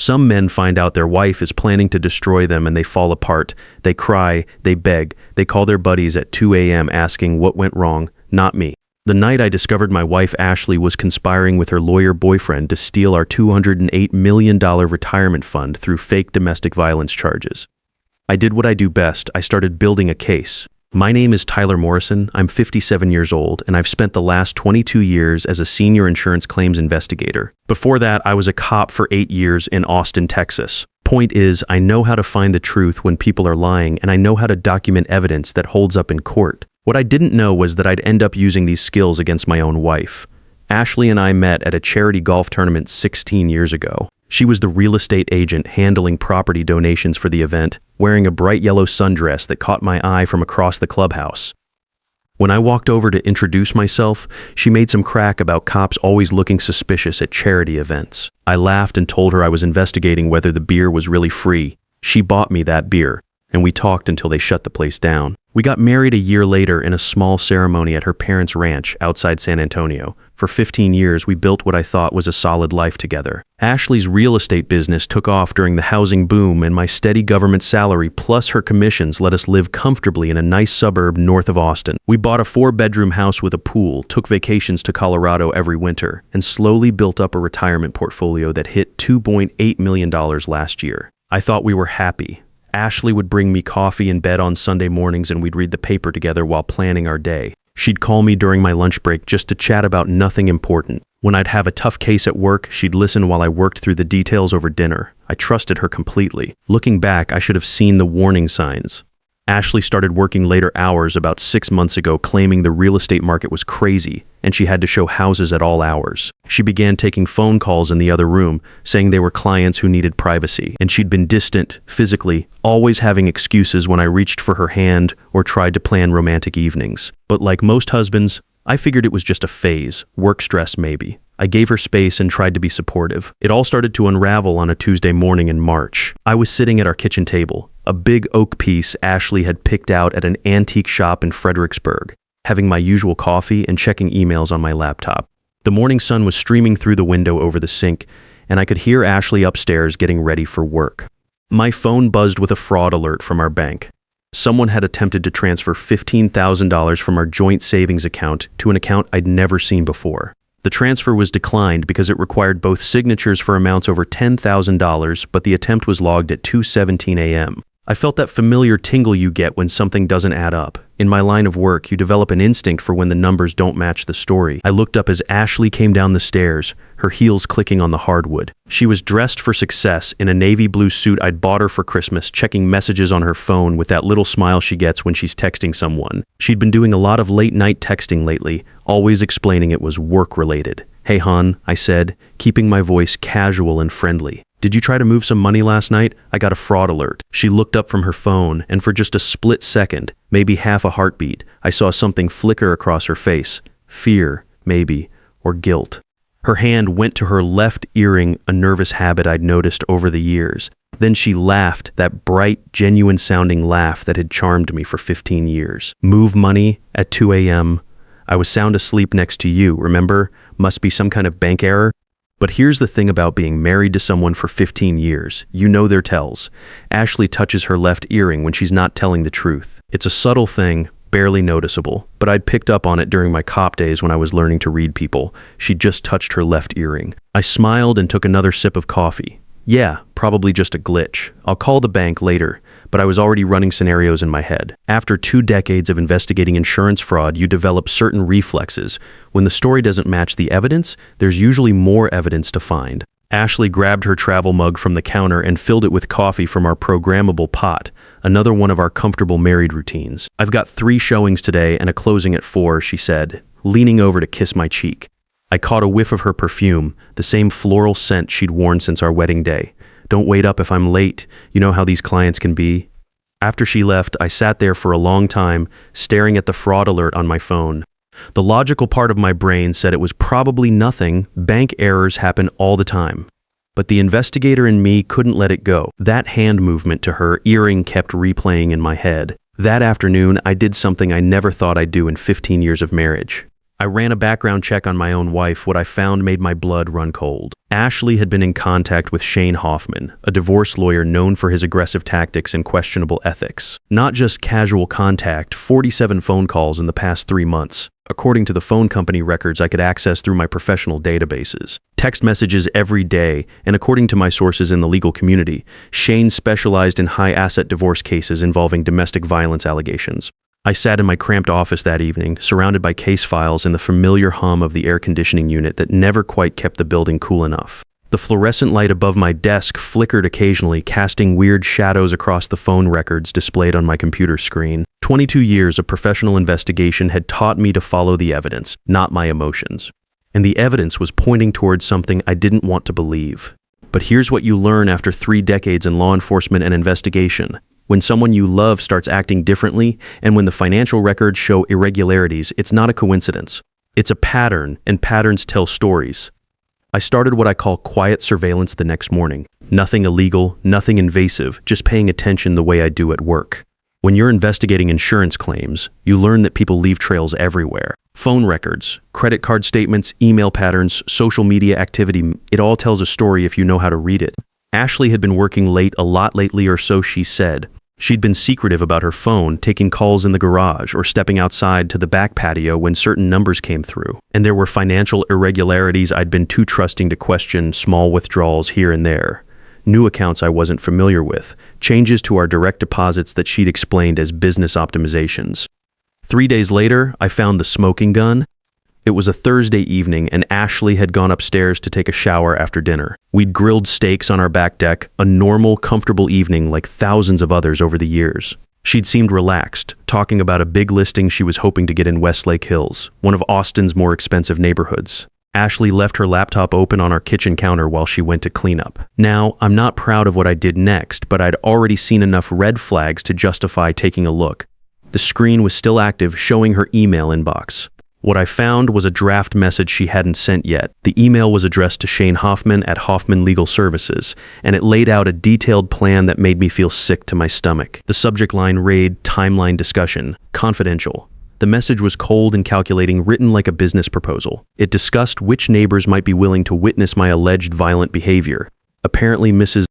Some men find out their wife is planning to destroy them and they fall apart. They cry, they beg, they call their buddies at 2 a.m. asking what went wrong. Not me. The night I discovered my wife Ashley was conspiring with her lawyer boyfriend to steal our $208 million retirement fund through fake domestic violence charges. I did what I do best. I started building a case. My name is Tyler Morrison. I'm 57 years old, and I've spent the last 22 years as a senior insurance claims investigator. Before that, I was a cop for 8 years in Austin, Texas. Point is, I know how to find the truth when people are lying, and I know how to document evidence that holds up in court. What I didn't know was that I'd end up using these skills against my own wife. Ashley and I met at a charity golf tournament 16 years ago. She was the real estate agent handling property donations for the event, wearing a bright yellow sundress that caught my eye from across the clubhouse. When I walked over to introduce myself, she made some crack about cops always looking suspicious at charity events. I laughed and told her I was investigating whether the beer was really free. She bought me that beer, and we talked until they shut the place down. We got married a year later in a small ceremony at her parents' ranch outside San Antonio. For 15 years, we built what I thought was a solid life together. Ashley's real estate business took off during the housing boom, and my steady government salary plus her commissions let us live comfortably in a nice suburb north of Austin. We bought a 4-bedroom house with a pool, took vacations to Colorado every winter, and slowly built up a retirement portfolio that hit $2.8 million last year. I thought we were happy. Ashley would bring me coffee in bed on Sunday mornings and we'd read the paper together while planning our day. She'd call me during my lunch break just to chat about nothing important. When I'd have a tough case at work, she'd listen while I worked through the details over dinner. I trusted her completely. Looking back, I should have seen the warning signs. Ashley started working later hours about 6 months ago, claiming the real estate market was crazy and she had to show houses at all hours. She began taking phone calls in the other room, saying they were clients who needed privacy, and she'd been distant, physically, always having excuses when I reached for her hand or tried to plan romantic evenings. But like most husbands, I figured it was just a phase, work stress maybe. I gave her space and tried to be supportive. It all started to unravel on a Tuesday morning in March. I was sitting at our kitchen table, a big oak piece Ashley had picked out at an antique shop in Fredericksburg, having my usual coffee and checking emails on my laptop. The morning sun was streaming through the window over the sink, and I could hear Ashley upstairs getting ready for work. My phone buzzed with a fraud alert from our bank. Someone had attempted to transfer $15,000 from our joint savings account to an account I'd never seen before. The transfer was declined because it required both signatures for amounts over $10,000, but the attempt was logged at 2:17 a.m. I felt that familiar tingle you get when something doesn't add up. In my line of work, you develop an instinct for when the numbers don't match the story. I looked up as Ashley came down the stairs, her heels clicking on the hardwood. She was dressed for success in a navy blue suit I'd bought her for Christmas, checking messages on her phone with that little smile she gets when she's texting someone. She'd been doing a lot of late-night texting lately, always explaining it was work-related. "Hey, hon," I said, keeping my voice casual and friendly. "Did you try to move some money last night? I got a fraud alert." She looked up from her phone, and for just a split second, maybe half a heartbeat, I saw something flicker across her face. Fear, maybe, or guilt. Her hand went to her left earring, a nervous habit I'd noticed over the years. Then she laughed, that bright, genuine-sounding laugh that had charmed me for 15 years. Move money at 2 a.m. I was sound asleep next to you, remember? Must be some kind of bank error. But here's the thing about being married to someone for 15 years. You know their tells. Ashley touches her left earring when she's not telling the truth. It's a subtle thing, barely noticeable, but I'd picked up on it during my cop days when I was learning to read people. She just touched her left earring. I smiled and took another sip of coffee. Yeah, probably just a glitch. I'll call the bank later, but I was already running scenarios in my head. After 2 decades of investigating insurance fraud, you develop certain reflexes. When the story doesn't match the evidence, there's usually more evidence to find. Ashley grabbed her travel mug from the counter and filled it with coffee from our programmable pot, another one of our comfortable married routines. "I've got 3 showings today and a closing at 4, she said, leaning over to kiss my cheek. I caught a whiff of her perfume, the same floral scent she'd worn since our wedding day. "Don't wait up if I'm late. You know how these clients can be." After she left, I sat there for a long time, staring at the fraud alert on my phone. The logical part of my brain said it was probably nothing. Bank errors happen all the time. But the investigator in me couldn't let it go. That hand movement to her earring kept replaying in my head. That afternoon, I did something I never thought I'd do in 15 years of marriage. I ran a background check on my own wife. What I found made my blood run cold. Ashley had been in contact with Shane Hoffman, a divorce lawyer known for his aggressive tactics and questionable ethics. Not just casual contact, 47 phone calls in the past 3 months, according to the phone company records I could access through my professional databases. Text messages every day, and according to my sources in the legal community, Shane specialized in high-asset divorce cases involving domestic violence allegations. I sat in my cramped office that evening, surrounded by case files and the familiar hum of the air conditioning unit that never quite kept the building cool enough. The fluorescent light above my desk flickered occasionally, casting weird shadows across the phone records displayed on my computer screen. 22 years of professional investigation had taught me to follow the evidence, not my emotions. And the evidence was pointing towards something I didn't want to believe. But here's what you learn after 3 decades in law enforcement and investigation. When someone you love starts acting differently, and when the financial records show irregularities, it's not a coincidence. It's a pattern, and patterns tell stories. I started what I call quiet surveillance the next morning. Nothing illegal, nothing invasive, just paying attention the way I do at work. When you're investigating insurance claims, you learn that people leave trails everywhere. Phone records, credit card statements, email patterns, social media activity, it all tells a story if you know how to read it. Ashley had been working late a lot lately, or so she said. She'd been secretive about her phone, taking calls in the garage or stepping outside to the back patio when certain numbers came through. And there were financial irregularities I'd been too trusting to question, small withdrawals here and there. New accounts I wasn't familiar with, changes to our direct deposits that she'd explained as business optimizations. 3 days later, I found the smoking gun. It was a Thursday evening, and Ashley had gone upstairs to take a shower after dinner. We'd grilled steaks on our back deck, a normal, comfortable evening like thousands of others over the years. She'd seemed relaxed, talking about a big listing she was hoping to get in Westlake Hills, one of Austin's more expensive neighborhoods. Ashley left her laptop open on our kitchen counter while she went to clean up. Now, I'm not proud of what I did next, but I'd already seen enough red flags to justify taking a look. The screen was still active, showing her email inbox. What I found was a draft message she hadn't sent yet. The email was addressed to Shane Hoffman at Hoffman Legal Services, and it laid out a detailed plan that made me feel sick to my stomach. The subject line read, "Timeline discussion, confidential." The message was cold and calculating, written like a business proposal. It discussed which neighbors might be willing to witness my alleged violent behavior. Apparently, Mrs.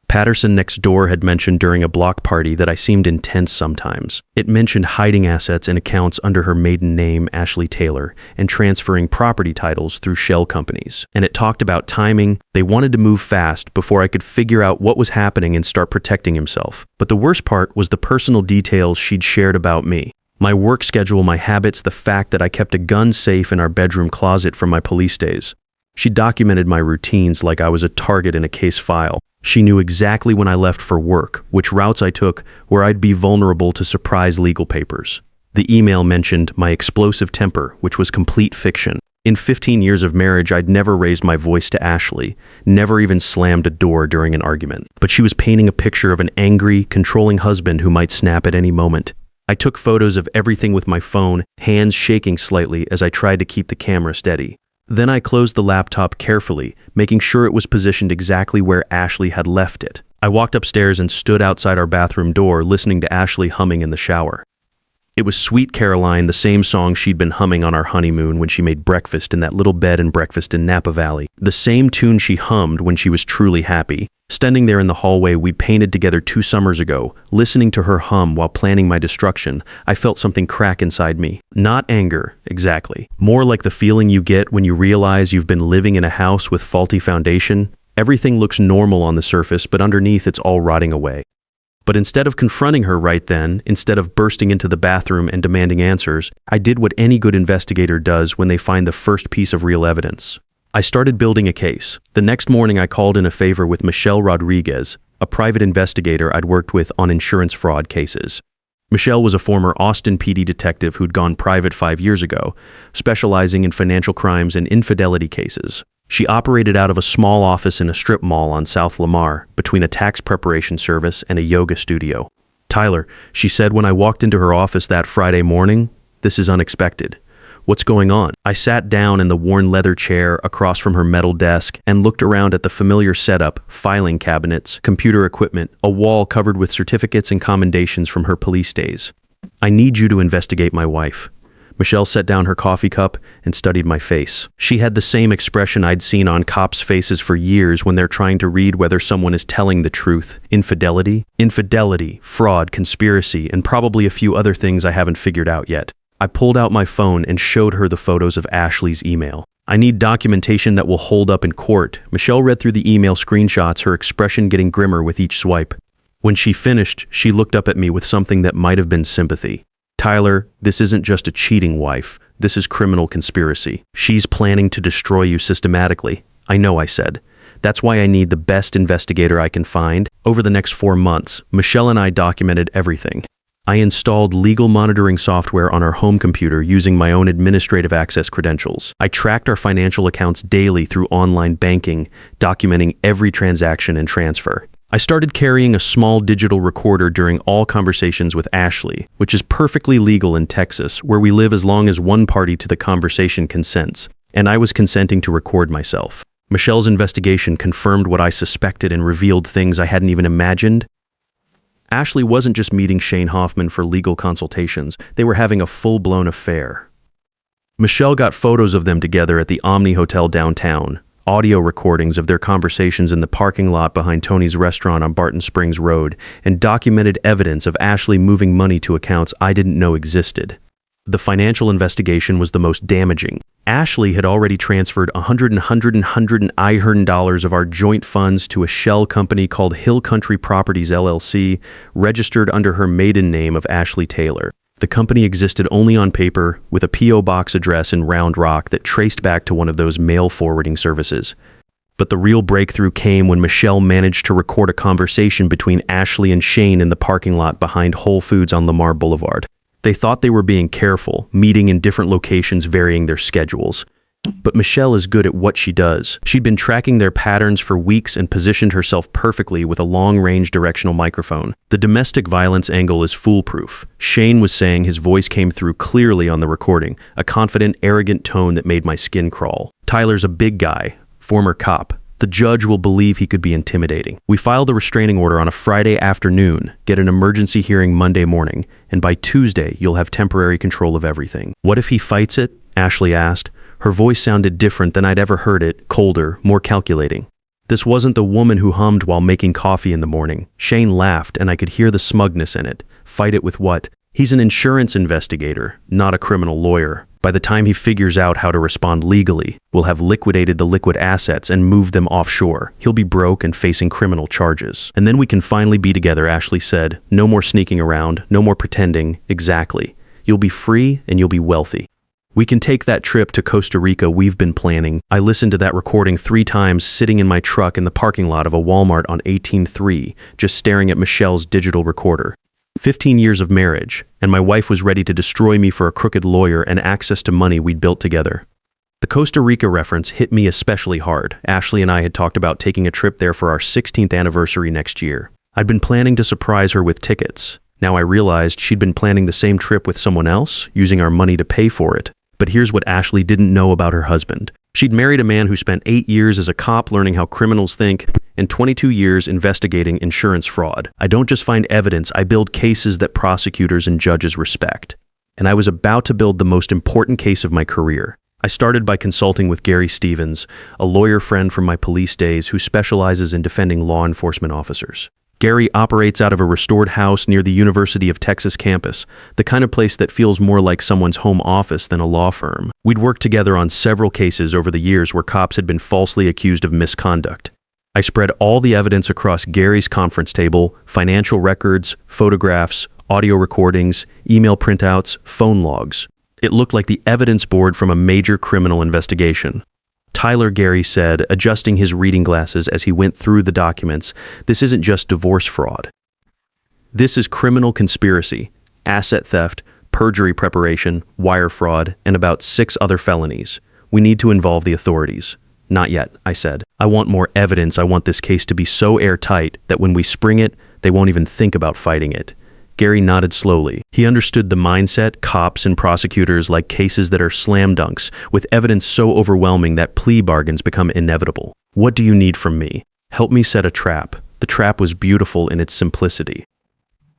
Patterson next door had mentioned during a block party that I seemed intense sometimes. It mentioned hiding assets and accounts under her maiden name, Ashley Taylor, and transferring property titles through shell companies. And it talked about timing. They wanted to move fast before I could figure out what was happening and start protecting himself. But the worst part was the personal details she'd shared about me. My work schedule, my habits, the fact that I kept a gun safe in our bedroom closet from my police days. She documented my routines like I was a target in a case file. She knew exactly when I left for work, which routes I took, where I'd be vulnerable to surprise legal papers. The email mentioned my explosive temper, which was complete fiction. In 15 years of marriage, I'd never raised my voice to Ashley, never even slammed a door during an argument. But she was painting a picture of an angry, controlling husband who might snap at any moment. I took photos of everything with my phone, hands shaking slightly as I tried to keep the camera steady. Then I closed the laptop carefully, making sure it was positioned exactly where Ashley had left it. I walked upstairs and stood outside our bathroom door, listening to Ashley humming in the shower. It was Sweet Caroline, the same song she'd been humming on our honeymoon when she made breakfast in that little bed and breakfast in Napa Valley. The same tune she hummed when she was truly happy. Standing there in the hallway we painted together 2 summers ago, listening to her hum while planning my destruction, I felt something crack inside me. Not anger, exactly. More like the feeling you get when you realize you've been living in a house with faulty foundation. Everything looks normal on the surface, but underneath it's all rotting away. But instead of confronting her right then, instead of bursting into the bathroom and demanding answers, I did what any good investigator does when they find the first piece of real evidence. I started building a case. The next morning I called in a favor with Michelle Rodriguez, a private investigator I'd worked with on insurance fraud cases. Michelle was a former Austin PD detective who'd gone private 5 years ago, specializing in financial crimes and infidelity cases. She operated out of a small office in a strip mall on South Lamar, between a tax preparation service and a yoga studio. "Tyler," she said when I walked into her office that Friday morning, "this is unexpected. What's going on?" I sat down in the worn leather chair across from her metal desk and looked around at the familiar setup, filing cabinets, computer equipment, a wall covered with certificates and commendations from her police days. "I need you to investigate my wife." Michelle set down her coffee cup and studied my face. She had the same expression I'd seen on cops' faces for years when they're trying to read whether someone is telling the truth. Infidelity, fraud, conspiracy, and probably a few other things I haven't figured out yet. I pulled out my phone and showed her the photos of Ashley's email. I need documentation that will hold up in court. Michelle read through the email screenshots, her expression getting grimmer with each swipe. When she finished, she looked up at me with something that might have been sympathy. Tyler, this isn't just a cheating wife. This is criminal conspiracy. She's planning to destroy you systematically. I know, I said. That's why I need the best investigator I can find. Over the next 4 months, Michelle and I documented everything. I installed legal monitoring software on our home computer using my own administrative access credentials. I tracked our financial accounts daily through online banking, documenting every transaction and transfer. I started carrying a small digital recorder during all conversations with Ashley, which is perfectly legal in Texas, where we live as long as one party to the conversation consents, and I was consenting to record myself. Michelle's investigation confirmed what I suspected and revealed things I hadn't even imagined. Ashley wasn't just meeting Shane Hoffman for legal consultations, they were having a full-blown affair. Michelle got photos of them together at the Omni Hotel downtown, audio recordings of their conversations in the parking lot behind Tony's restaurant on Barton Springs Road, and documented evidence of Ashley moving money to accounts I didn't know existed. The financial investigation was the most damaging. Ashley had already transferred $100,000 of our joint funds to a shell company called Hill Country Properties LLC, registered under her maiden name of Ashley Taylor. The company existed only on paper, with a P.O. box address in Round Rock that traced back to one of those mail forwarding services. But the real breakthrough came when Michelle managed to record a conversation between Ashley and Shane in the parking lot behind Whole Foods on Lamar Boulevard. They thought they were being careful, meeting in different locations, varying their schedules. But Michelle is good at what she does. She'd been tracking their patterns for weeks and positioned herself perfectly with a long-range directional microphone. The domestic violence angle is foolproof. Shane was saying his voice came through clearly on the recording, a confident, arrogant tone that made my skin crawl. Tyler's a big guy, former cop. The judge will believe he could be intimidating. We filed a restraining order on a Friday afternoon, get an emergency hearing Monday morning, and by Tuesday, you'll have temporary control of everything. What if he fights it? Ashley asked. Her voice sounded different than I'd ever heard it, colder, more calculating. This wasn't the woman who hummed while making coffee in the morning. Shane laughed, and I could hear the smugness in it. Fight it with what? He's an insurance investigator, not a criminal lawyer. By the time he figures out how to respond legally, we'll have liquidated the liquid assets and moved them offshore. He'll be broke and facing criminal charges. And then we can finally be together, Ashley said. No more sneaking around, no more pretending. Exactly. You'll be free and you'll be wealthy. We can take that trip to Costa Rica we've been planning. I listened to that recording 3 times sitting in my truck in the parking lot of a Walmart on 18-3, just staring at Michelle's digital recorder. 15 years of marriage, and my wife was ready to destroy me for a crooked lawyer and access to money we'd built together. The Costa Rica reference hit me especially hard. Ashley and I had talked about taking a trip there for our 16th anniversary next year. I'd been planning to surprise her with tickets. Now I realized she'd been planning the same trip with someone else, using our money to pay for it. But here's what Ashley didn't know about her husband. She'd married a man who spent 8 years as a cop learning how criminals think, and 22 years investigating insurance fraud. I don't just find evidence, I build cases that prosecutors and judges respect. And I was about to build the most important case of my career. I started by consulting with Gary Stevens, a lawyer friend from my police days who specializes in defending law enforcement officers. Gary operates out of a restored house near the University of Texas campus, the kind of place that feels more like someone's home office than a law firm. We'd worked together on several cases over the years where cops had been falsely accused of misconduct. I spread all the evidence across Gary's conference table, financial records, photographs, audio recordings, email printouts, phone logs. It looked like the evidence board from a major criminal investigation. Tyler, Gary said, adjusting his reading glasses as he went through the documents, this isn't just divorce fraud. This is criminal conspiracy, asset theft, perjury preparation, wire fraud, and about 6 other felonies. We need to involve the authorities. Not yet, I said. I want more evidence. I want this case to be so airtight that when we spring it, they won't even think about fighting it. Gary nodded slowly. He understood the mindset. Cops and prosecutors like cases that are slam dunks, with evidence so overwhelming that plea bargains become inevitable. What do you need from me? Help me set a trap. The trap was beautiful in its simplicity.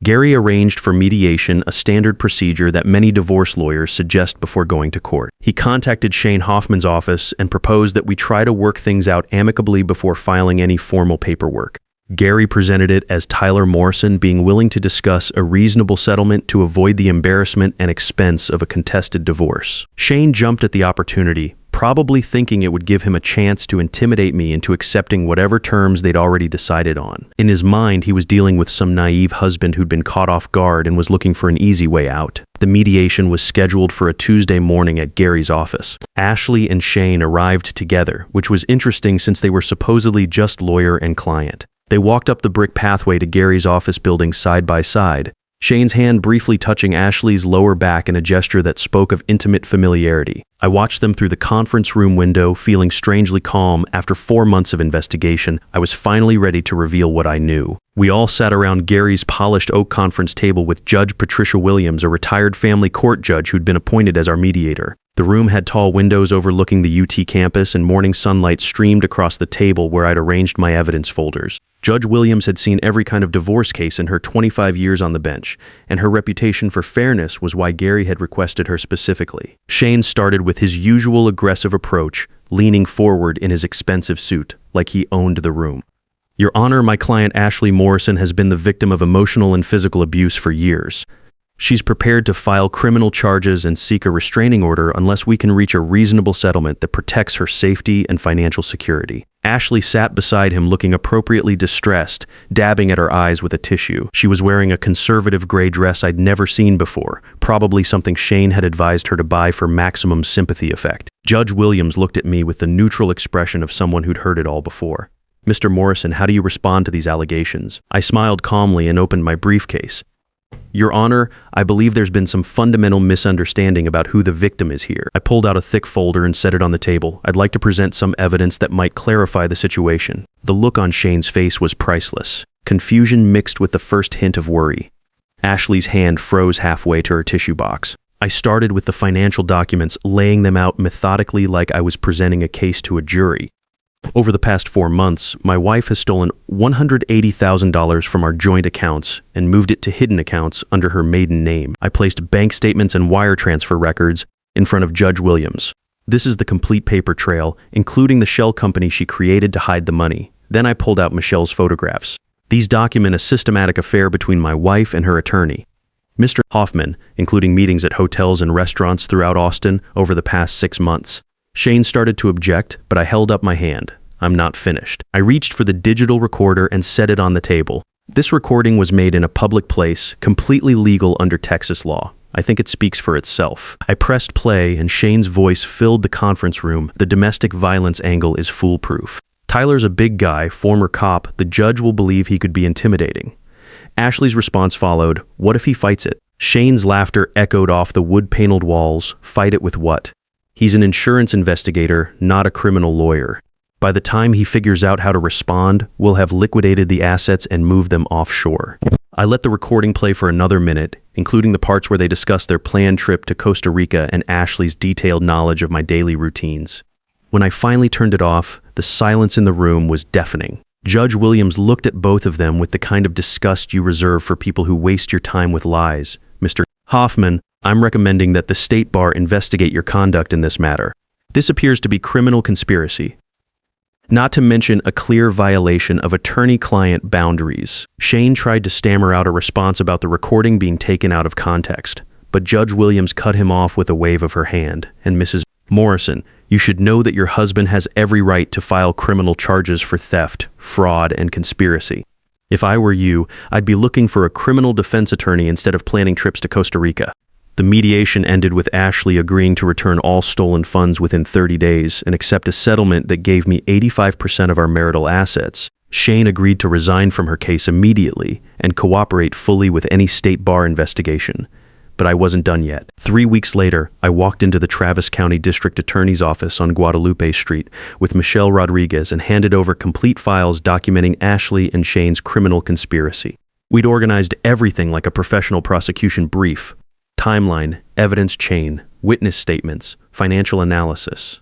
Gary arranged for mediation, a standard procedure that many divorce lawyers suggest before going to court. He contacted Shane Hoffman's office and proposed that we try to work things out amicably before filing any formal paperwork. Gary presented it as Tyler Morrison being willing to discuss a reasonable settlement to avoid the embarrassment and expense of a contested divorce. Shane jumped at the opportunity, probably thinking it would give him a chance to intimidate me into accepting whatever terms they'd already decided on. In his mind, he was dealing with some naive husband who'd been caught off guard and was looking for an easy way out. The mediation was scheduled for a Tuesday morning at Gary's office. Ashley and Shane arrived together, which was interesting since they were supposedly just lawyer and client. They walked up the brick pathway to Gary's office building side by side, Shane's hand briefly touching Ashley's lower back in a gesture that spoke of intimate familiarity. I watched them through the conference room window, feeling strangely calm. After 4 months of investigation, I was finally ready to reveal what I knew. We all sat around Gary's polished oak conference table with Judge Patricia Williams, a retired family court judge who'd been appointed as our mediator. The room had tall windows overlooking the UT campus, and morning sunlight streamed across the table where I'd arranged my evidence folders. Judge Williams had seen every kind of divorce case in her 25 years on the bench, and her reputation for fairness was why Gary had requested her specifically. Shane started with his usual aggressive approach, leaning forward in his expensive suit, like he owned the room. Your Honor, my client Ashley Morrison has been the victim of emotional and physical abuse for years. She's prepared to file criminal charges and seek a restraining order unless we can reach a reasonable settlement that protects her safety and financial security. Ashley sat beside him looking appropriately distressed, dabbing at her eyes with a tissue. She was wearing a conservative gray dress I'd never seen before, probably something Shane had advised her to buy for maximum sympathy effect. Judge Williams looked at me with the neutral expression of someone who'd heard it all before. Mr. Morrison, how do you respond to these allegations? I smiled calmly and opened my briefcase. Your Honor, I believe there's been some fundamental misunderstanding about who the victim is here. I pulled out a thick folder and set it on the table. I'd like to present some evidence that might clarify the situation. The look on Shane's face was priceless. Confusion mixed with the first hint of worry. Ashley's hand froze halfway to her tissue box. I started with the financial documents, laying them out methodically like I was presenting a case to a jury. Over the past 4 months, my wife has stolen $180,000 from our joint accounts and moved it to hidden accounts under her maiden name. I placed bank statements and wire transfer records in front of Judge Williams. This is the complete paper trail, including the shell company she created to hide the money. Then I pulled out Michelle's photographs. These document a systematic affair between my wife and her attorney, Mr. Hoffman, including meetings at hotels and restaurants throughout Austin over the past 6 months. Shane started to object, but I held up my hand. I'm not finished. I reached for the digital recorder and set it on the table. This recording was made in a public place, completely legal under Texas law. I think it speaks for itself. I pressed play and Shane's voice filled the conference room. The domestic violence angle is foolproof. Tyler's a big guy, former cop. The judge will believe he could be intimidating. Ashley's response followed. What if he fights it? Shane's laughter echoed off the wood-paneled walls. Fight it with what? He's an insurance investigator, not a criminal lawyer. By the time he figures out how to respond, we'll have liquidated the assets and moved them offshore. I let the recording play for another minute, including the parts where they discuss their planned trip to Costa Rica and Ashley's detailed knowledge of my daily routines. When I finally turned it off, the silence in the room was deafening. Judge Williams looked at both of them with the kind of disgust you reserve for people who waste your time with lies. Mr. Hoffman, I'm recommending that the State Bar investigate your conduct in this matter. This appears to be criminal conspiracy, not to mention a clear violation of attorney-client boundaries. Shane tried to stammer out a response about the recording being taken out of context, but Judge Williams cut him off with a wave of her hand. And Mrs. Morrison, you should know that your husband has every right to file criminal charges for theft, fraud, and conspiracy. If I were you, I'd be looking for a criminal defense attorney instead of planning trips to Costa Rica. The mediation ended with Ashley agreeing to return all stolen funds within 30 days and accept a settlement that gave me 85% of our marital assets. Shane agreed to resign from her case immediately and cooperate fully with any State Bar investigation. But I wasn't done yet. 3 weeks later, I walked into the Travis County District Attorney's office on Guadalupe Street with Michelle Rodriguez and handed over complete files documenting Ashley and Shane's criminal conspiracy. We'd organized everything like a professional prosecution brief. Timeline, evidence chain, witness statements, financial analysis.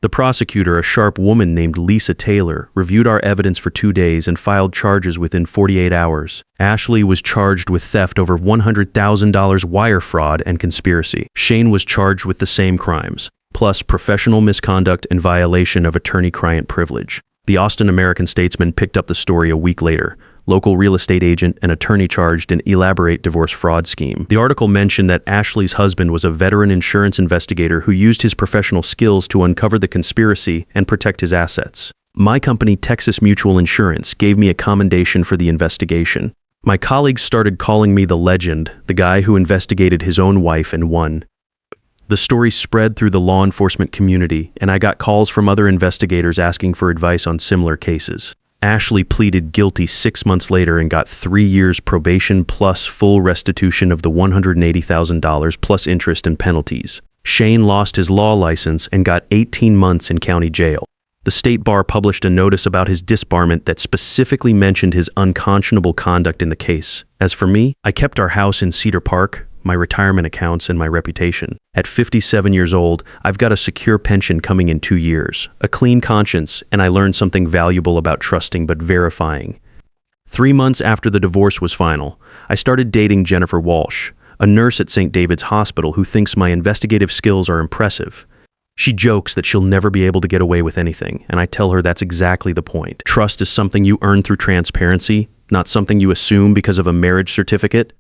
The prosecutor, a sharp woman named Lisa Taylor, reviewed our evidence for 2 days and filed charges within 48 hours. Ashley was charged with theft over $100,000, wire fraud, and conspiracy. Shane was charged with the same crimes, plus professional misconduct and violation of attorney-client privilege. The Austin American-Statesman picked up the story a week later. Local real estate agent and attorney charged an elaborate divorce fraud scheme. The article mentioned that Ashley's husband was a veteran insurance investigator who used his professional skills to uncover the conspiracy and protect his assets. My company, Texas Mutual Insurance, gave me a commendation for the investigation. My colleagues started calling me the legend, the guy who investigated his own wife and won. The story spread through the law enforcement community, and I got calls from other investigators asking for advice on similar cases. Ashley pleaded guilty 6 months later and got 3 years probation plus full restitution of the $180,000 plus interest and penalties. Shane lost his law license and got 18 months in county jail. The state bar published a notice about his disbarment that specifically mentioned his unconscionable conduct in the case. As for me, I kept our house in Cedar Park, my retirement accounts, and my reputation. At 57 years old, I've got a secure pension coming in 2 years, a clean conscience, and I learned something valuable about trusting but verifying. 3 months after the divorce was final, I started dating Jennifer Walsh, a nurse at St. David's Hospital who thinks my investigative skills are impressive. She jokes that she'll never be able to get away with anything, and I tell her that's exactly the point. Trust is something you earn through transparency, not something you assume because of a marriage certificate.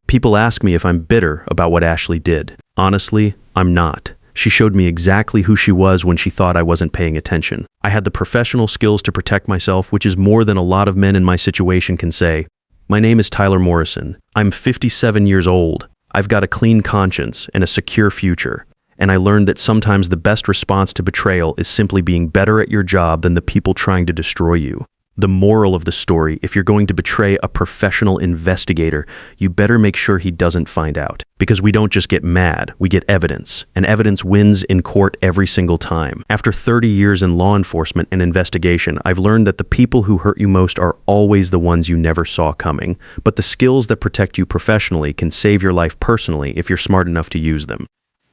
People ask me if I'm bitter about what Ashley did. Honestly, I'm not. She showed me exactly who she was when she thought I wasn't paying attention. I had the professional skills to protect myself, which is more than a lot of men in my situation can say. My name is Tyler Morrison. I'm 57 years old. I've got a clean conscience and a secure future. And I learned that sometimes the best response to betrayal is simply being better at your job than the people trying to destroy you. The moral of the story, if you're going to betray a professional investigator, you better make sure he doesn't find out. Because we don't just get mad, we get evidence. And evidence wins in court every single time. After 30 years in law enforcement and investigation, I've learned that the people who hurt you most are always the ones you never saw coming. But the skills that protect you professionally can save your life personally if you're smart enough to use them.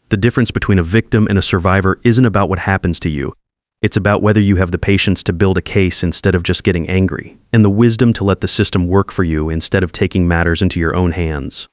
The difference between a victim and a survivor isn't about what happens to you. It's about whether you have the patience to build a case instead of just getting angry, and the wisdom to let the system work for you instead of taking matters into your own hands.